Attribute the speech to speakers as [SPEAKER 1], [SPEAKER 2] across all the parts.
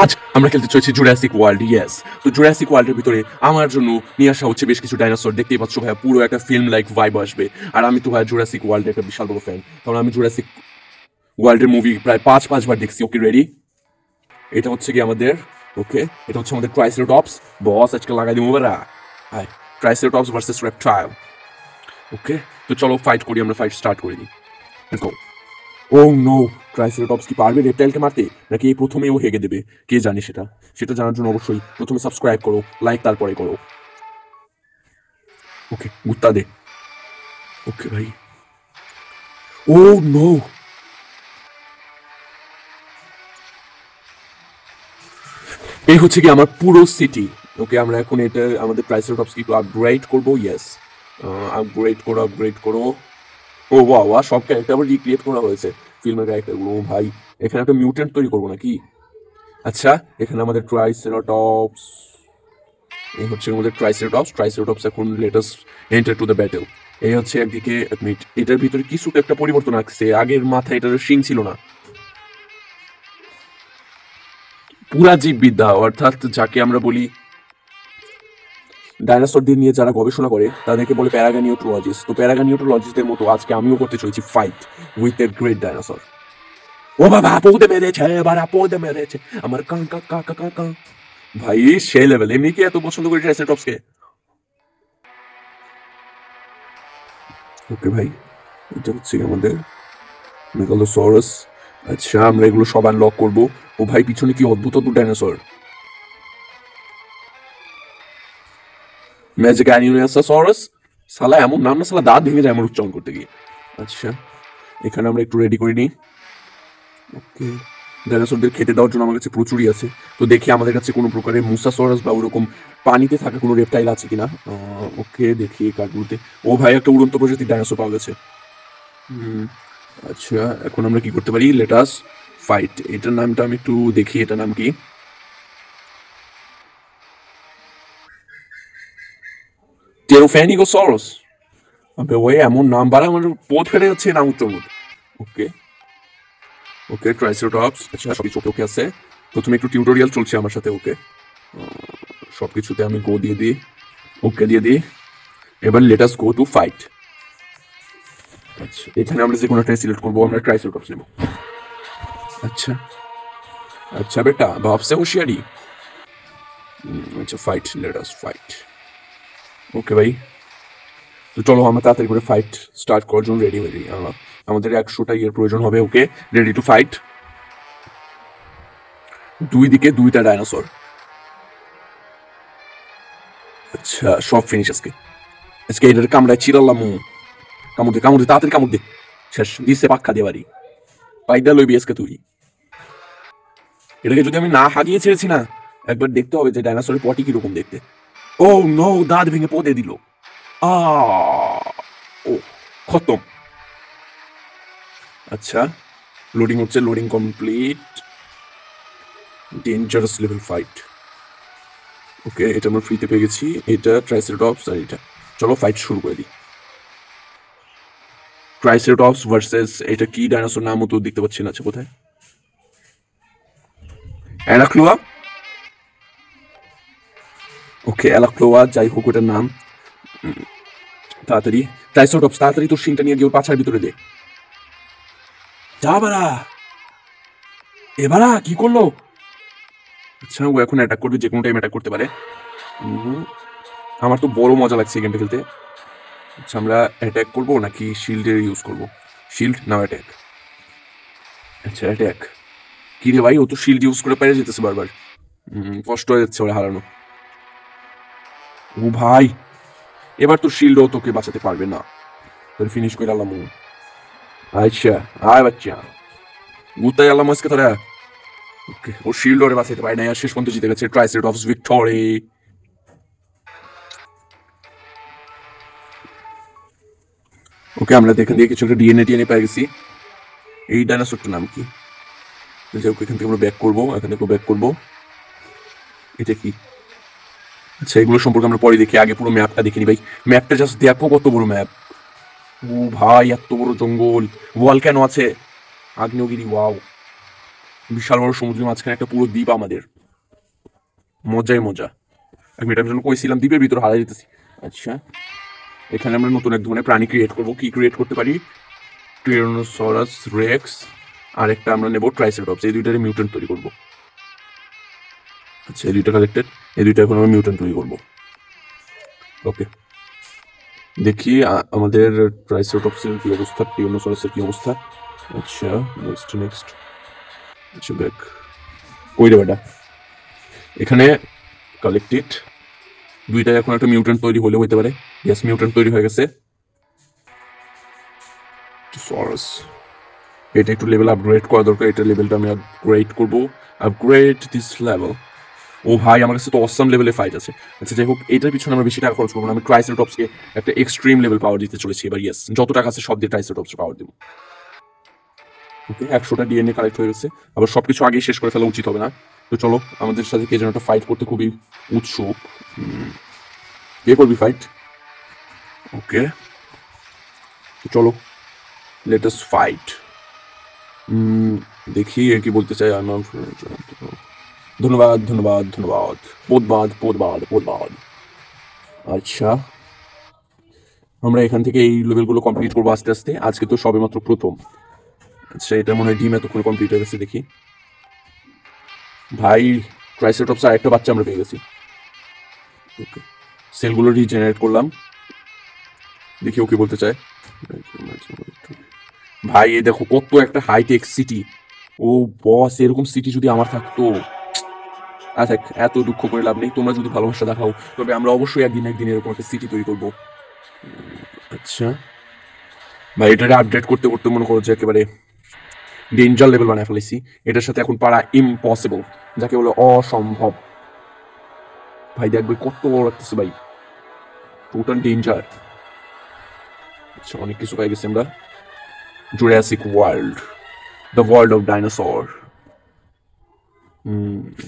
[SPEAKER 1] আজ আমরা খেলতে চলেছি জুরাসিক ওয়ার্ল্ড। ইয়েস, তো জুরাসিক ওয়ার্ল্ডের ভিতরে আমার জন্য নিয়ে আসা হচ্ছে বেশ কিছু ডাইনোসর। দেখতেই পাচ্ছ ভাইয়া, পুরো একটা ফিল্ম লাইক ভাইব আসবে। আর আমি তো ভাইয়া জুরাসিক ওয়ার্ল্ডের একটা বিশাল বড় ফ্যান, কারণ আমি জুরাসিক ওয়ার্ল্ডের মুভি প্রায় পাঁচবার দেখছি। Okay ready? এটা হচ্ছে কি আমাদের, ওকে, এটা হচ্ছে আমাদের ট্রাইসেরাটপস। বস আজকে লাগাই দিব বেরা। Hi, triceratops versus reptile. Okay, তো চলো ফাইট করি, আমরা ফাইট স্টার্ট করে দিই। Let's go. Oh no, triceratops কি পারবে রেপটাইলকে মারতে, নাকি এই প্রথমেই ও হেগে দেবে? কে জানে সেটা। সেটা জানার জন্য অবশ্যই প্রথমে সাবস্ক্রাইব করো, লাইক তারপরে করো। ওকে, গুত্তা দে। ওকে ভাই। ও নো, এই হচ্ছে কি আমার পুরো সিটি। ওকে, আমরা এখন এটা আমাদের ট্রাইসেরাটপস কি একটু আপগ্রেড করবো। ইয়েস, আপগ্রেড করো। ও বাহ বাহ, সব ক্যারেক্টার আবার রিক্রিয়েট করা হয়েছে, ফিল্মের ক্যারেক্টারগুলো। ও ভাই, এখানে একটা মিউটেন্ট তৈরি করবো নাকি? আচ্ছা, এখানে আমাদের ট্রাইসেরাটপস, এই হচ্ছে আমাদের ট্রাইসেরাটপস এখন let us enter to the battle. এই হচ্ছে একদিকে, এক মিনিট, এটার ভিতরে কিছু তো একটা পরিবর্তন আসছে। আগের মাথায় এটার শিং ছিল না। পুরা জীববিদ্যা, অর্থাৎ যাকে আমরা বলি ডাইনোসরদের নিয়ে যারা গবেষণা করে তাদেরকে বলে প্যারাগানিওটোলজিস্ট। তো প্যারাগানিওটোলজিস্টদের মতো আজকে আমিও করতে চলেছি fight with a great dinosaur. ও বাবা, পৌঁতে মেরেছে, এবার পৌঁতে মেরেছে আমার কাঁ কাঁ কাঁ কাঁ কাঁ কাঁ। ভাই সেই লেভেল, এমনি কি এত পছন্দ করি ট্রাইসেরাটপসকে? ওকে ভাই, এটা হচ্ছে আমাদের মেগালোসরাস। আচ্ছা, আমরা এগুলো সব আনলক করবো। ও ভাই, পিছনে কি অদ্ভুত অদ্ভুত ডাইনোসর। ম্যাজিকানিওসাসাউরাস, সালা এমন নাম না, সালা দাঁত ভেঙে যায় আমার উচ্চারণ করতে গিয়ে। আচ্ছা, এখানে আমরা একটু রেডি করে নিই। ওকে, ডাইনোসরদের খেতে দেওয়ার জন্য আমার কাছে প্রচুরই আছে। তো দেখি আমাদের কাছে কোনো প্রকারের মুসাসরাস বা ওরকম পানিতে থাকা কোনো রেপটাইল আছে কিনা। ওকে, দেখি কার্ডগুলোতে। ও ভাই, একটা উড়ন্ত প্রজাতির ডাইনোসর পাওয়া গেছে। আচ্ছা, এখন আমরা কি করতে পারি? Let us fight. এটার নামটা আমি একটু দেখি, এটার নাম কি? টেরোফ্যানিগোসরাস। আবে ওই এমন নাম বাড়া, আমার পথ ফেটে যাচ্ছে নাম উচ্চারণ। ওকে, ওকে, ট্রাইসেরাটপস। আচ্ছা, সবই চোখে ওকে আছে। প্রথমে একটু টিউটোরিয়াল চলছে আমার সাথে। ওকে, সবকিছুতে আমি গো দিয়ে দিই, ওকে দিয়ে দিই। এবার let us go to fight. আচ্ছা, এখানে আমরা যে কোনো একটা সিলেক্ট করবো, আমরা ট্রাইসেরাটপস নেব। আচ্ছা, আচ্ছা বেটা, ভাবছে হুঁশিয়ারি। আচ্ছা, ফাইট, লেট আস ফাইট। ওকে ভাই, তো চলো আমরা তাড়াতাড়ি করে ফাইট স্টার্ট করার জন্য রেডি হয়ে যাই। আমাদের 100টা ইয়ের প্রয়োজন হবে। ওকে, রেডি টু ফাইট। দুই দিকে দুইটা ডাইনোসর। আচ্ছা, সব ফিনিশ আজকে। আজকে এটার কামড়ায় চিরাল্লাম। কামড় দে, কামড় দে, তাড়াতাড়ি কামড় দে। শেষ দিচ্ছে পাক্কা দিয়ে বাড়ি। পাইদা লইবি আজকে তুই। এটাকে যদি আমি না হাগিয়ে ছেড়েছি না, একবার দেখতে হবে যে ডাইনোসরের পটি কিরকম দেখতে। ও নো, দাঁত ভেঙে পদে দিল। আ ও, খতম। আচ্ছা, লোডিং হচ্ছে, loading complete. Dangerous level fight. Okay, এটা আমরা ফ্রিতে পেয়ে গেছি। এটা ট্রাইসেরাটপস, আর এটা। চলো ফাইট শুরু করে দিই। ট্রাইসেরাটপস ভার্সেস, এটা কি ডাইনোসর নামও তো দেখতে পাচ্ছি না। আচ্ছা, কোথায়? অ্যানাক্লোয়া। ওকে, অ্যালাক্লোয়া, যাই হোক ওটার নাম। তাড়াতাড়ি ট্রাইসেরাটপস, তাড়াতাড়ি তোর শিংটা নিয়ে গিয়ে ওর পাছার ভিতরে দে। যা বাড়া, এবারা কি করলো? আচ্ছা, ও এখন অ্যাটাক করবে, যে কোনো টাইম অ্যাটাক করতে পারে। আমার তো বড় মজা লাগছে এই গেমটা খেলতে। আচ্ছা, আমরা অ্যাটাক করবো নাকি শিল্ডের ইউজ করবো? শিল্ড না অ্যাটাক? আচ্ছা, অ্যাটাক। কি রে ভাই, ও তো শিল্ড ইউজ করে পেরে যেতেছে বারবার। কষ্ট হয়ে যাচ্ছে ওরা হারানো। ও ভাই, এবার তো শিল্ডও তোকে বাঁচাতে পারবে না। তোর ফিনিশ করে আলাম। আচ্ছা, আয় বাচ্চা, গুতাই আলাম আজকে তোরা। ওকে, ও শিল্ড ওরে বাঁচাতে পারে না, আর শেষ পর্যন্ত জিতে গেছে ট্রাইসেরাটপস ভিক্টরি। ওকে, আমরা এখান থেকে কিছু একটা ডিএনএ টিএনএ পেয়ে গেছি। এই ডাইনোসরটার নাম কি? যাই হোক, এখান থেকে আমরা ব্যাক করবো, এখান থেকে ব্যাক করবো। এটা কি? আচ্ছা, এগুলো সম্পর্কে আমরা পরে দেখি, আগে পুরো ম্যাপটা দেখিনি ভাই। ম্যাপটা জাস্ট দেখো, কত বড় ম্যাপ। ও ভাই, এত বড় জঙ্গল, ওয়াল কেন আছে, আগ্নেয়গিরি, ওয়াও। বিশাল বড় সমুদ্রের মাঝখানে একটা পুরো দ্বীপ আমাদের, মজাই মজা। আমি এটার জন্য কইছিলাম দ্বীপের ভিতরে হারাই যেতেছি। আচ্ছা, এখানে আমরা নতুন এক ধরনের প্রাণী ক্রিয়েট করবো। কি ক্রিয়েট করতে পারি? টিরানোসরাস রেক্স, আর একটা আমরা নেব ট্রাইসেরটপস। এই দুইটারে মিউটেন্ট তৈরি করবো। আচ্ছা, এই দুইটা কালেক্টেড, এই দুইটা এখন আমরা মিউটেন্ট তৈরি করবো। ওকে, দেখি আমাদের ট্রাইসেরটপসের কি অবস্থা, টিরানোসরাসের কি অবস্থা। আচ্ছা, নেক্সট নেক্সট। আচ্ছা, ব্যাক ওই রে বেটা, এখানে কালেক্টেড দুইটা, এখন একটা মিউটেন্ট তৈরি হলে হইতে পারে। ইয়েস, মিউটেন্ট তৈরি হয়ে গেছে। সরাস, এটা একটু লেভেল আপগ্রেড করা দরকার। এটা লেভেলটা আমি আপগ্রেড করবো। Upgrade this level. ও ভাই, আমার কাছে তো অসাম লেভেলে ফাইট আছে। আচ্ছা, যাই হোক, এটার পিছনে আমরা বেশি টাকা খরচ করবো না। আমি ট্রাইসেরটপসকে একটা এক্সট্রিম লেভেল পাওয়ার দিতে চলেছি এবার। ইয়েস, যত টাকা আছে সব দিয়ে ট্রাইসেরটপস পাওয়ার দেবো। ওকে, 100টা ডিএনএ কালেক্ট হয়ে গেছে। আবার সবকিছু আগেই শেষ করে ফেলা উচিত হবে না। তো চলো, আমাদের সাথে কে যেন একটা ফাইট করতে খুবই উৎসুক। কে করবি ফাইট? ওকে, চলো, লেট আস ফাইট। দেখি এ কি বলতে চাই। আমার ধন্যবাদ ধন্যবাদ ধন্যবাদ, পোদবাদ পোদবাদ পোদবাদ। আচ্ছা, আমরা এখান থেকে এই লেভেলগুলো কমপ্লিট করবো আস্তে আস্তে। আজকে তো সবে মাত্র প্রথম। আচ্ছা, এটা মনে হয় ডিম এতক্ষণ কমপ্লিট হয়ে গেছে। দেখি ভাই, ট্রাইসেরটপস আর একটা বাচ্চা আমরা পেয়ে গেছি। ওকে, সেলগুলো রিজেনারেট করলাম। দেখি ও কি বলতে চায়। ভাই, এই দেখো কত একটা হাইটেক সিটি। ও বস, এরকম সিটি যদি আমার থাকতো। আচ্ছা, এত দুঃখ করে লাভ নেই। তোমরা যদি ভালোবাসা দেখাও তবে আমরা অবশ্যই একদিন একদিন এরকম একটা সিটি তৈরি করবো। আচ্ছা ভাই, এটারে আপডেট করতে করতে মনে করো যে একেবারে ডেঞ্জার লেভেল বানায় ফেলেছি। এটার সাথে এখন পারা ইম্পসিবল, যাকে বলে অসম্ভব। ভাই দেখবে কত বড় লাগতেছে ভাই, টোটাল ডেঞ্জার। আচ্ছা, অনেক কিছু পাই গেছি আমরা। Jurassic world, the world of dinosaur.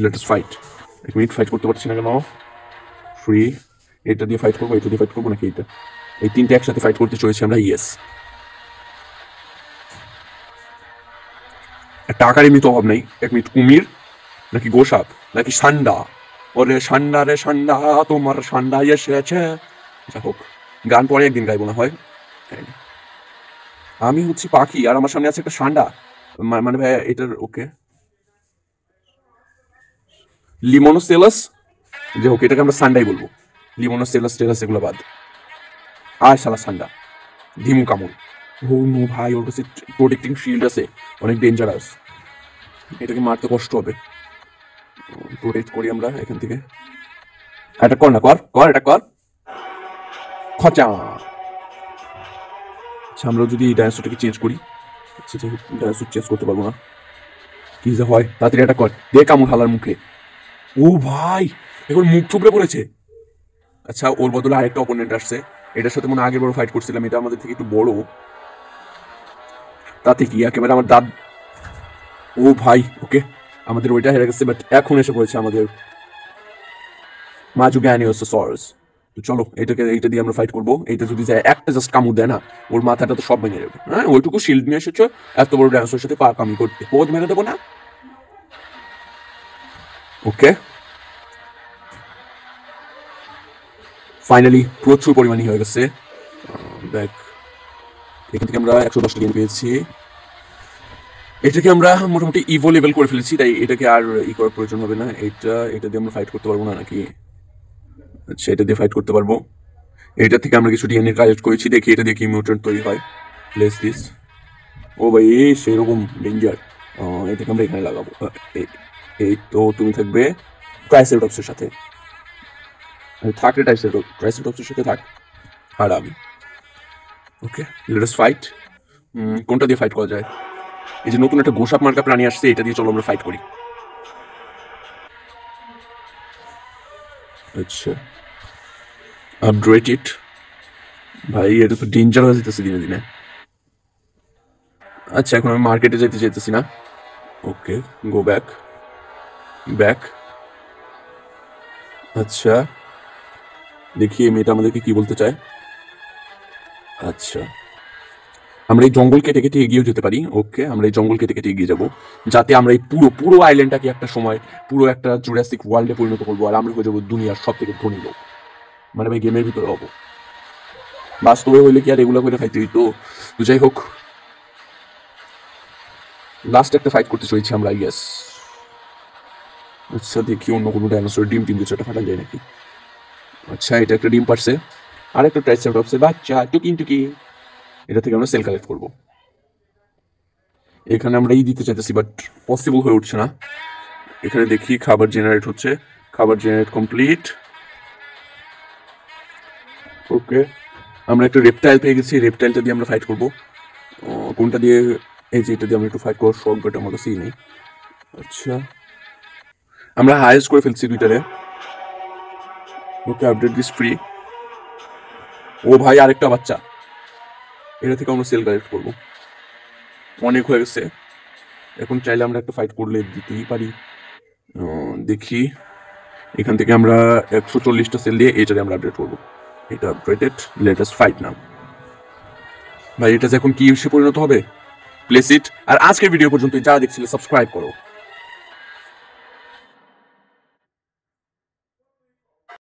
[SPEAKER 1] Let us fight. এক মিনিট, ফাইট করতে পারছি না কেন? ফ্রি, এটা দিয়ে ফাইট করবো, এটা দিয়ে ফাইট করবো নাকি এটা? এই তিনটে একসাথে ফাইট করতে চলেছি আমরা। ইয়েস, টাকার এমনি তো অভাব নেই। এক মিনিট, কুমির নাকি গোসাপ নাকি সান্ডা? ওরে সান্ডা রে সান্ডা, তোমার সান্ডা এসেছে। যা হোক, গান পরে একদিন গাইবো না হয়। আমি হচ্ছি পাখি আর আমার সামনে আছে একটা সান্ডা। মানে ভাই এটার ওকে, লিমোনোসেলাস। যে হোক, এটাকে আমরা সান্ডাই বলবো। লিমোনোসেলাস টেলাস এগুলো বাদ। আয় শালা সান্ডা, ধিমু কামড়। ও নো ভাই, ওর কাছে প্রোটেক্টিং শিল্ড আছে, অনেক ডেঞ্জারাস। এটাকে মারতে কষ্ট হবে। প্রোটেক্ট করি আমরা এখান থেকে। এটা কর না, কর কর, এটা কর। খচা। আচ্ছা, আমরা যদি এই ডাইনোসরটাকে চেঞ্জ করি। আচ্ছা, ডাইনোসর চেঞ্জ করতে পারবো না। কি যে হয়, তাড়াতাড়ি এটা কর, দে কামড় হালার মুখে। ও ভাই, এখন মুখ থুবড়ে পড়েছে। আচ্ছা, ওর বদলে আরেকটা অপোনেন্ট আসছে। এটার সাথে মনে আগের বড় ফাইট করছিলাম, এটা আমাদের থেকে একটু বড়। তাতে কি, একেবারে আমার দাঁত। ও ভাই, ওকে, আমাদের ওইটা হেরে গেছে, বাট এখন এসে পড়েছে আমাদের মাজুগ্যানিওসাসাurus। তো চলো, এইটা দিয়ে আমরা ফাইট করবো। এইটা যদি যায় একটা জাস্ট কামড় দেয় না, ওর মাথাটা তো সব ভেঙে যাবে। হ্যাঁ, ওইটুকু শিল্ড নিয়ে এসেছো এত বড় ডাইনোসরের সাথে পা কামি করতে, পোদ মেরে দেবো না? ওকে, ফাইনালি প্রচুর পরিমাণই হয়ে গেছে। দেখ, এখান থেকে আমরা 110টা গেম পেয়েছি। এটাকে আমরা মোটামুটি ইভো লেভেল করে ফেলেছি, তাই এটাকে আর করার প্রয়োজন হবে না। এটা দিয়ে আমরা ফাইট করতে পারবো না নাকি? আচ্ছা, এটা দিয়ে ফাইট করতে পারবো। এটা থেকে আমরা কিছু ডিএনএ কালেক্ট করেছি, দেখি এটা দিয়ে কি মিউটেন্ট তৈরি হয়। Place this. ও ভাই, সেরকম ডেঞ্জার। এটাকে আমরা এখানে লাগাবো। এই তো তুমি থাকবে ট্রাইসেরটপসের সাথে। থাক রে, ট্রাইসেরটপসের সাথে থাক। আর আমি ওকে, লেট আস ফাইট। কোনটা দিয়ে ফাইট করা যায়? এই যে নতুন একটা গোসাপ মার্কা প্রাণী আসছে, এটা দিয়ে চলো আমরা ফাইট করি। আচ্ছা, আপগ্রেড ইট। ভাই, এটা তো ডেঞ্জার হয়ে যেতেছে দিনে দিনে। আচ্ছা, এখন আমি মার্কেটে যেতে চাইতেছি না। ওকে, গো ব্যাক ব্যাক। আচ্ছা, দেখি এই মেয়েটা আমাদেরকে কি বলতে চায়। আচ্ছা, আমরা এই জঙ্গল কেটে কেটে এগিয়েও যেতে পারি। ওকে, আমরা এই জঙ্গল কেটে কেটে এগিয়ে যাবো, যাতে আমরা এই পুরো পুরো আইল্যান্ডটাকে একটা সময় পুরো একটা জুরাসিক ওয়ার্ল্ডে পরিণত করবো, আর আমরা হয়ে যাবো দুনিয়ার সব থেকে ধনী লোক। মানে ভাই গেমের ভিতরে হবো, বাস্তবে হইলে কি আর এগুলো করে খাইতে হইতো? তো যাই হোক, লাস্ট একটা ফাইট করতে চলেছি আমরা, ইয়েস। আচ্ছা দেখি অন্য কোনো ডাইনোসর ডিম টিম কিছু একটা ফাটা যায় নাকি। আচ্ছা এটা একটা ডিম পারছে, আর একটা ট্রাইসেরাটপসের বাচ্চা টুকি টুকি। এটা থেকে আমরা সেল কালেক্ট করবো। এখানে আমরা দিতে চাইতেছি, বাট পসিবল হয়ে উঠছে না। এখানে দেখি খাবার জেনারেট হচ্ছে, খাবার জেনারেট কমপ্লিট। ওকে, আমরা একটা রেপটাইল পেয়ে গেছি, রেপটাইলটা দিয়ে আমরা ফাইট করবো। কোনটা দিয়ে? এই যে এটা দিয়ে আমরা একটু ফাইট করার শখ, বাট আমার কাছেই নেই। আচ্ছা আমরা হাইয়েস্ট করে ফেলছি দুইটারে। ওকে, আপডেট দিস ফ্রি। ও ভাই আরেকটা বাচ্চা, এটা থেকে আমরা সেল কালেক্ট করবো। অনেক হয়ে গেছে, এখন চাইলে আমরা একটা ফাইট করলে দিতেই পারি। দেখি এখান থেকে আমরা 140টা সেল দিয়ে এটারে আমরা আপডেট করবো। এটা আপডেটেড, লেটেস্ট ফাইট নাও। ভাই এটা এখন কি হিসেবে পরিণত হবে? Place it. আর আজকের ভিডিও পর্যন্ত যারা দেখছিলে সাবস্ক্রাইব করো।